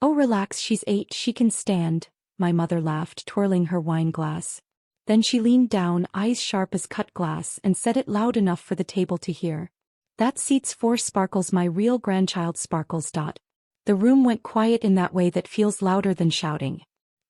Oh, relax, she's 8, she can stand, my mother laughed, twirling her wine glass. Then she leaned down, eyes sharp as cut glass, and said it loud enough for the table to hear. That seat's 4 sparkles, my real grandchild sparkles. The room went quiet in that way that feels louder than shouting.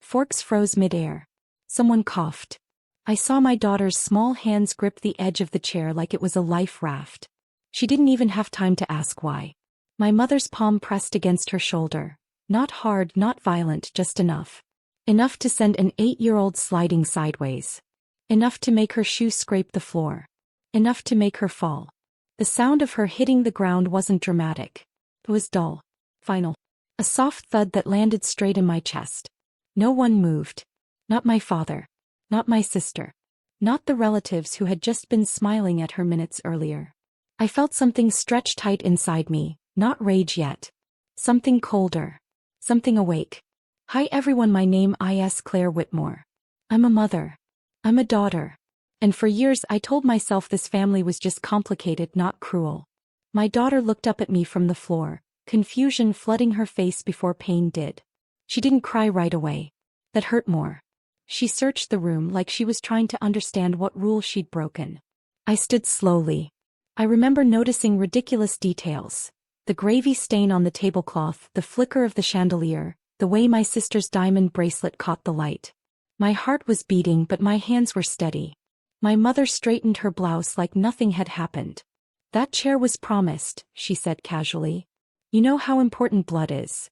Forks froze mid-air. Someone coughed. I saw my daughter's small hands grip the edge of the chair like it was a life raft. She didn't even have time to ask why. My mother's palm pressed against her shoulder. Not hard, not violent, just enough. Enough to send an 8-year-old sliding sideways. Enough to make her shoe scrape the floor. Enough to make her fall. The sound of her hitting the ground wasn't dramatic. It was dull. Final. A soft thud that landed straight in my chest. No one moved. Not my father. Not my sister. Not the relatives who had just been smiling at her minutes earlier. I felt something stretch tight inside me, not rage yet. Something colder. Something awake. Hi everyone, my name is Claire Whitmore. I'm a mother. I'm a daughter. And for years I told myself this family was just complicated, not cruel. My daughter looked up at me from the floor, confusion flooding her face before pain did. She didn't cry right away. That hurt more. She searched the room like she was trying to understand what rule she'd broken. I stood slowly. I remember noticing ridiculous details. The gravy stain on the tablecloth, the flicker of the chandelier, the way my sister's diamond bracelet caught the light. My heart was beating but my hands were steady. My mother straightened her blouse like nothing had happened. That chair was promised, she said casually. You know how important blood is.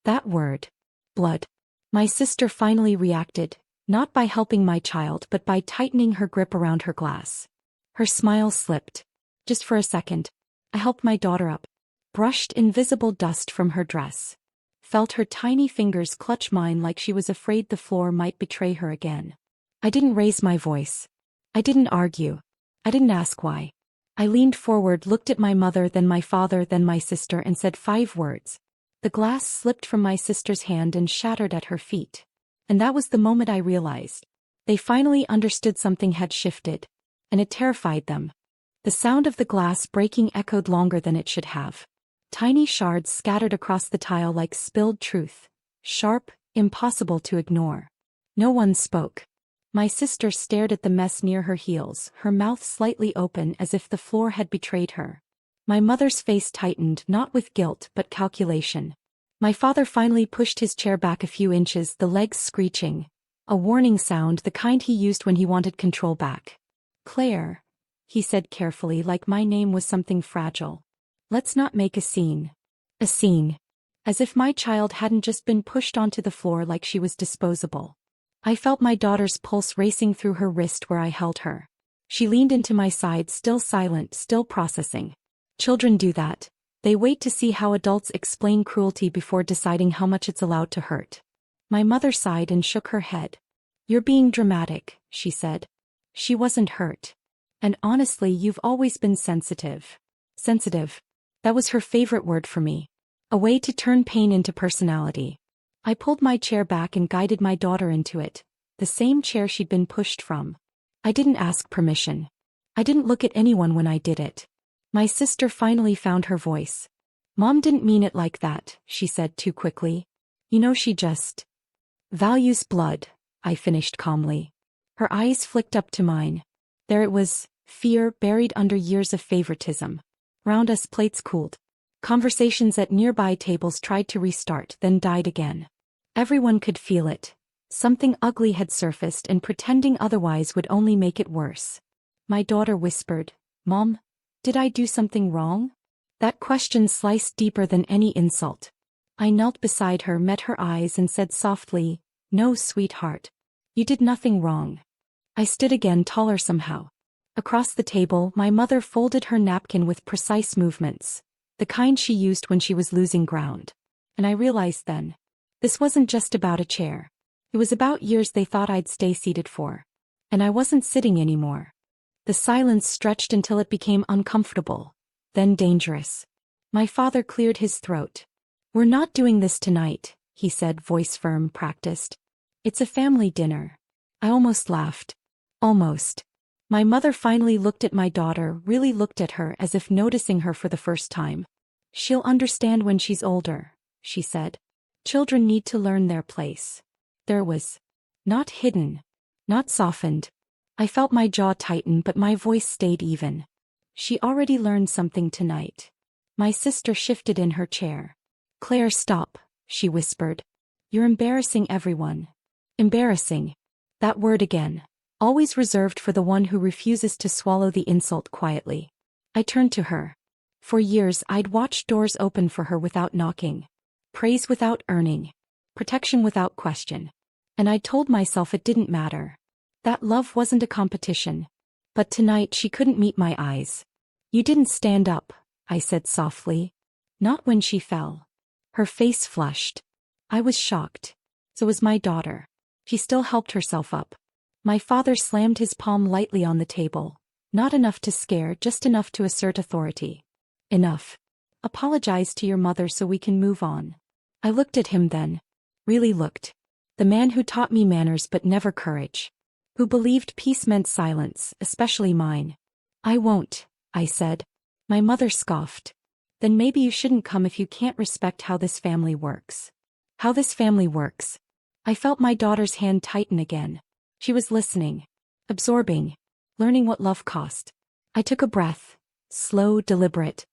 That word. Blood. My sister finally reacted, not by helping my child but by tightening her grip around her glass. Her smile slipped. Just for a second. I helped my daughter up. Brushed invisible dust from her dress. Felt her tiny fingers clutch mine like she was afraid the floor might betray her again. I didn't raise my voice. I didn't argue. I didn't ask why. I leaned forward, looked at my mother, then my father, then my sister, and said 5 words. The glass slipped from my sister's hand and shattered at her feet. And that was the moment I realized. They finally understood something had shifted. And it terrified them. The sound of the glass breaking echoed longer than it should have. Tiny shards scattered across the tile like spilled truth. Sharp, impossible to ignore. No one spoke. My sister stared at the mess near her heels, her mouth slightly open as if the floor had betrayed her. My mother's face tightened, not with guilt but calculation. My father finally pushed his chair back a few inches, the legs screeching. A warning sound, the kind he used when he wanted control back. Claire, he said carefully, like my name was something fragile. Let's not make a scene. A scene. As if my child hadn't just been pushed onto the floor like she was disposable. I felt my daughter's pulse racing through her wrist where I held her. She leaned into my side, still silent, still processing. Children do that. They wait to see how adults explain cruelty before deciding how much it's allowed to hurt. My mother sighed and shook her head. You're being dramatic, she said. She wasn't hurt. And honestly, you've always been sensitive. Sensitive. That was her favorite word for me. A way to turn pain into personality. I pulled my chair back and guided my daughter into it, the same chair she'd been pushed from. I didn't ask permission. I didn't look at anyone when I did it. My sister finally found her voice. Mom didn't mean it like that, she said too quickly. You know, she just values blood, I finished calmly. Her eyes flicked up to mine. There it was, fear buried under years of favoritism. Round us, plates cooled. Conversations at nearby tables tried to restart, then died again. Everyone could feel it. Something ugly had surfaced, and pretending otherwise would only make it worse. My daughter whispered, Mom, did I do something wrong? That question sliced deeper than any insult. I knelt beside her, met her eyes, and said softly, No, sweetheart. You did nothing wrong. I stood again, taller somehow. Across the table, my mother folded her napkin with precise movements. The kind she used when she was losing ground. And I realized then. This wasn't just about a chair. It was about years they thought I'd stay seated for. And I wasn't sitting anymore. The silence stretched until it became uncomfortable. Then dangerous. My father cleared his throat. We're not doing this tonight, he said, voice firm, practiced. It's a family dinner. I almost laughed. Almost. My mother finally looked at my daughter, really looked at her as if noticing her for the first time. She'll understand when she's older, she said. Children need to learn their place. There was. Not hidden. Not softened. I felt my jaw tighten but my voice stayed even. She already learned something tonight. My sister shifted in her chair. Claire, stop, she whispered. You're embarrassing everyone. Embarrassing. That word again. Always reserved for the one who refuses to swallow the insult quietly. I turned to her. For years I'd watched doors open for her without knocking. Praise without earning. Protection without question. And I told myself it didn't matter. That love wasn't a competition. But tonight she couldn't meet my eyes. You didn't stand up, I said softly. Not when she fell. Her face flushed. I was shocked. So was my daughter. She still helped herself up. My father slammed his palm lightly on the table. Not enough to scare, just enough to assert authority. Enough. Apologize to your mother so we can move on. I looked at him then. Really looked. The man who taught me manners but never courage. Who believed peace meant silence, especially mine. I won't, I said. My mother scoffed. Then maybe you shouldn't come if you can't respect how this family works. How this family works. I felt my daughter's hand tighten again. She was listening. Absorbing. Learning what love cost. I took a breath. Slow, deliberate.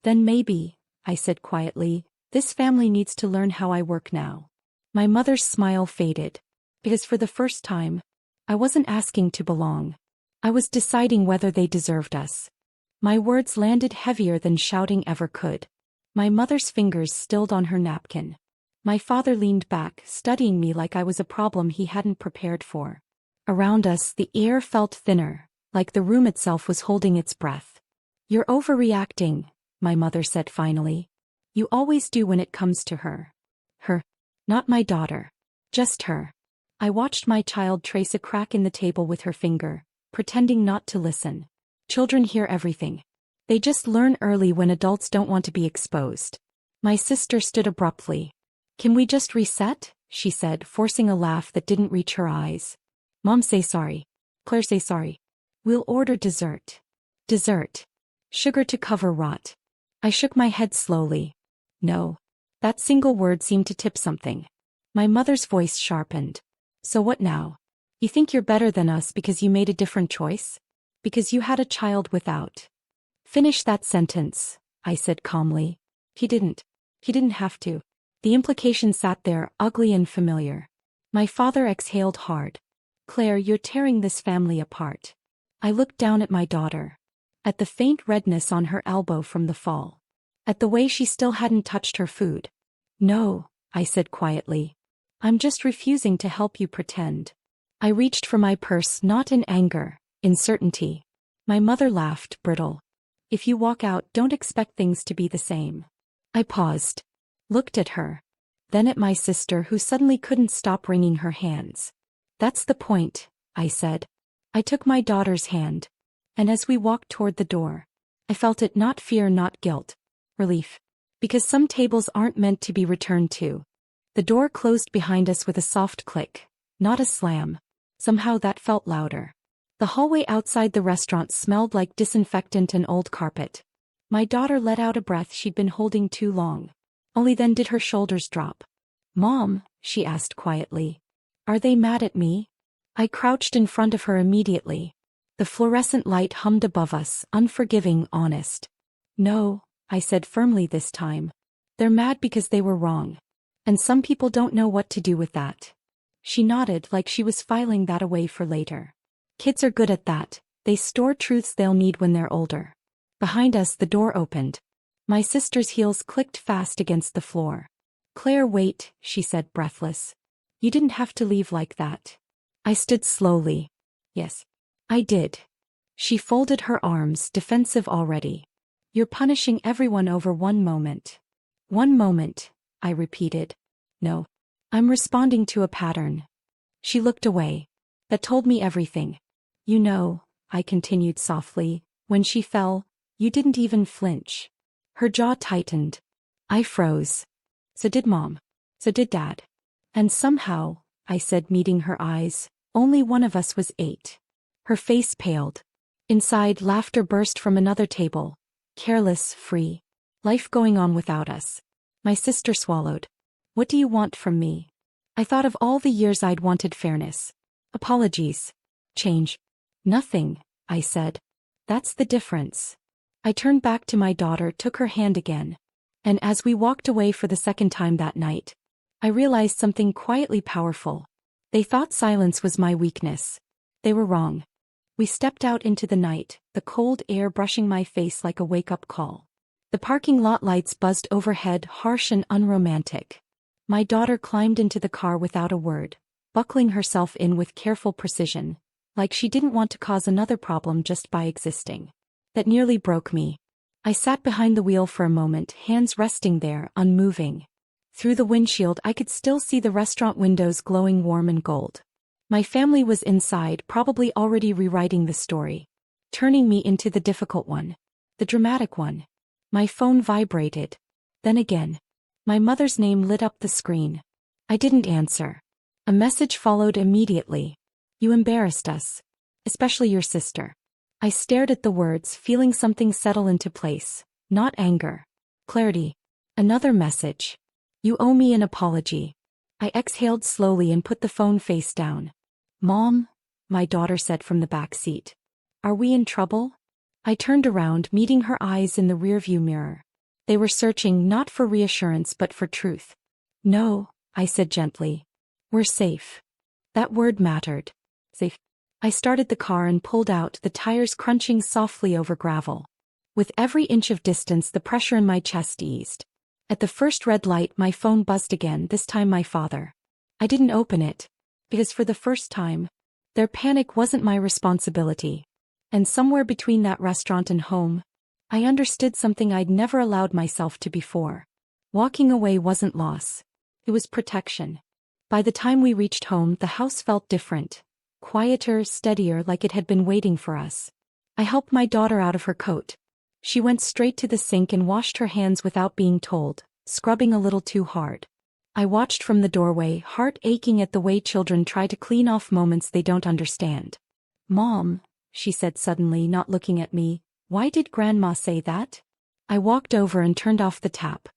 Then maybe, I said quietly, this family needs to learn how I work now. My mother's smile faded. Because for the first time, I wasn't asking to belong. I was deciding whether they deserved us. My words landed heavier than shouting ever could. My mother's fingers stilled on her napkin. My father leaned back, studying me like I was a problem he hadn't prepared for. Around us, the air felt thinner, like the room itself was holding its breath. You're overreacting, my mother said finally. You always do when it comes to her. Her. Not my daughter. Just her. I watched my child trace a crack in the table with her finger, pretending not to listen. Children hear everything. They just learn early when adults don't want to be exposed. My sister stood abruptly. Can we just reset? She said, forcing a laugh that didn't reach her eyes. Mom, say sorry. Claire, say sorry. We'll order dessert. Dessert. Sugar to cover rot. I shook my head slowly. No. That single word seemed to tip something. My mother's voice sharpened. So what now? You think you're better than us because you made a different choice? Because you had a child without. Finish that sentence, I said calmly. He didn't. He didn't have to. The implication sat there, ugly and familiar. My father exhaled hard. Claire, you're tearing this family apart. I looked down at my daughter. At the faint redness on her elbow from the fall. At the way she still hadn't touched her food. No, I said quietly. I'm just refusing to help you pretend. I reached for my purse, not in anger, in certainty. My mother laughed, brittle. If you walk out, don't expect things to be the same. I paused. Looked at her. Then at my sister who suddenly couldn't stop wringing her hands. That's the point, I said. I took my daughter's hand. And as we walked toward the door, I felt it, not fear, not guilt. Relief. Because some tables aren't meant to be returned to. The door closed behind us with a soft click, not a slam. Somehow that felt louder. The hallway outside the restaurant smelled like disinfectant and old carpet. My daughter let out a breath she'd been holding too long. Only then did her shoulders drop. Mom, she asked quietly. Are they mad at me? I crouched in front of her immediately. The fluorescent light hummed above us, unforgiving, honest. No, I said firmly this time. They're mad because they were wrong. And some people don't know what to do with that. She nodded like she was filing that away for later. Kids are good at that. They store truths they'll need when they're older. Behind us the door opened. My sister's heels clicked fast against the floor. Claire, wait, she said, breathless. You didn't have to leave like that. I stood slowly. Yes, I did. She folded her arms, defensive already. You're punishing everyone over one moment. One moment, I repeated. No. I'm responding to a pattern. She looked away. That told me everything. You know, I continued softly, when she fell, you didn't even flinch. Her jaw tightened. I froze. So did Mom. So did Dad. And somehow, I said, meeting her eyes, only one of us was 8. Her face paled. Inside, laughter burst from another table. Careless, free. Life going on without us. My sister swallowed. What do you want from me? I thought of all the years I'd wanted fairness. Apologies. Change. Nothing, I said. That's the difference. I turned back to my daughter, took her hand again. And as we walked away for the second time that night, I realized something quietly powerful. They thought silence was my weakness. They were wrong. We stepped out into the night, the cold air brushing my face like a wake-up call. The parking lot lights buzzed overhead, harsh and unromantic. My daughter climbed into the car without a word, buckling herself in with careful precision, like she didn't want to cause another problem just by existing. That nearly broke me. I sat behind the wheel for a moment, hands resting there, unmoving. Through the windshield I could still see the restaurant windows glowing warm and gold. My family was inside, probably already rewriting the story. Turning me into the difficult one. The dramatic one. My phone vibrated. Then again. My mother's name lit up the screen. I didn't answer. A message followed immediately. You embarrassed us. Especially your sister. I stared at the words, feeling something settle into place. Not anger. Clarity. Another message. You owe me an apology. I exhaled slowly and put the phone face down. Mom, my daughter said from the back seat. Are we in trouble? I turned around, meeting her eyes in the rearview mirror. They were searching not for reassurance but for truth. No, I said gently. We're safe. That word mattered. Safe. I started the car and pulled out, the tires crunching softly over gravel. With every inch of distance the pressure in my chest eased. At the first red light my phone buzzed again, this time my father. I didn't open it. Because for the first time, their panic wasn't my responsibility. And somewhere between that restaurant and home, I understood something I'd never allowed myself to before. Walking away wasn't loss. It was protection. By the time we reached home the house felt different. Quieter, steadier, like it had been waiting for us. I helped my daughter out of her coat. She went straight to the sink and washed her hands without being told, scrubbing a little too hard. I watched from the doorway, heart aching at the way children try to clean off moments they don't understand. Mom, she said suddenly, not looking at me, why did Grandma say that? I walked over and turned off the tap.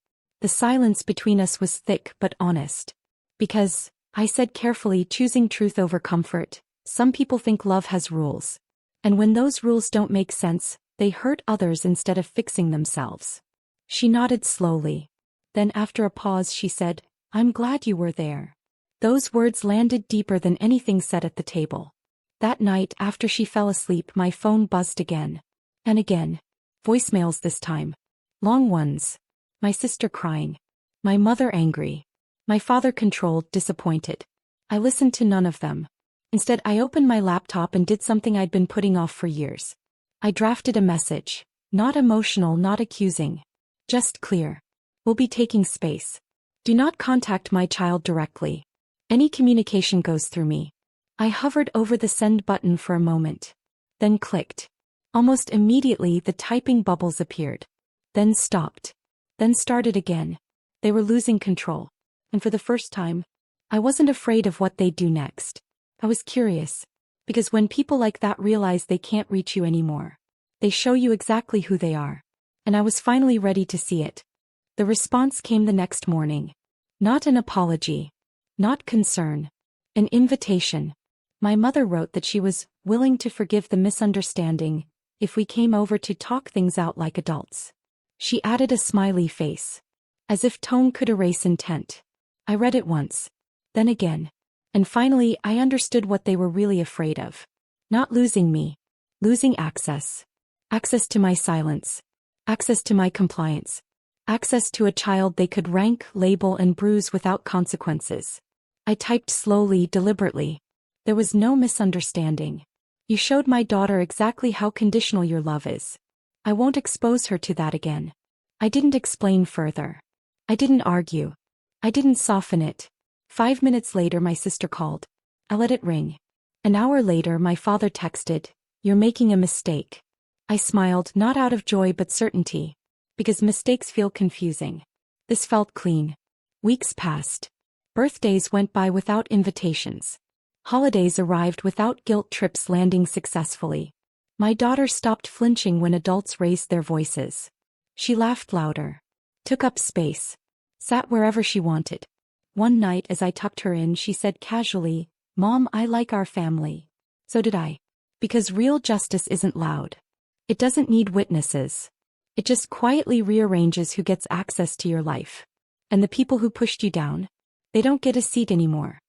The silence between us was thick but honest. Because, I said carefully, choosing truth over comfort, some people think love has rules. And when those rules don't make sense, they hurt others instead of fixing themselves. She nodded slowly. Then after a pause she said, I'm glad you were there. Those words landed deeper than anything said at the table. That night after she fell asleep my phone buzzed again. And again. Voicemails this time. Long ones. My sister crying. My mother angry. My father controlled, disappointed. I listened to none of them. Instead I opened my laptop and did something I'd been putting off for years. I drafted a message. Not emotional, not accusing. Just clear. We'll be taking space. Do not contact my child directly. Any communication goes through me. I hovered over the send button for a moment. Then clicked. Almost immediately the typing bubbles appeared. Then stopped. Then started again. They were losing control. And for the first time, I wasn't afraid of what they'd do next. I was curious. Because when people like that realize they can't reach you anymore, they show you exactly who they are. And I was finally ready to see it. The response came the next morning. Not an apology. Not concern. An invitation. My mother wrote that she was willing to forgive the misunderstanding if we came over to talk things out like adults. She added a smiley face. As if tone could erase intent. I read it once. Then again. And finally I understood what they were really afraid of. Not losing me. Losing access. Access to my silence. Access to my compliance. Access to a child they could rank, label and bruise without consequences. I typed slowly, deliberately. There was no misunderstanding. You showed my daughter exactly how conditional your love is. I won't expose her to that again. I didn't explain further. I didn't argue. I didn't soften it. 5 minutes later my sister called. I let it ring. An hour later my father texted, "You're making a mistake." I smiled, not out of joy but certainty. Because mistakes feel confusing. This felt clean. Weeks passed. Birthdays went by without invitations. Holidays arrived without guilt, trips landing successfully. My daughter stopped flinching when adults raised their voices. She laughed louder. Took up space. Sat wherever she wanted. One night as I tucked her in, she said casually, "Mom, I like our family." So did I. Because real justice isn't loud. It doesn't need witnesses. It just quietly rearranges who gets access to your life. And the people who pushed you down, they don't get a seat anymore.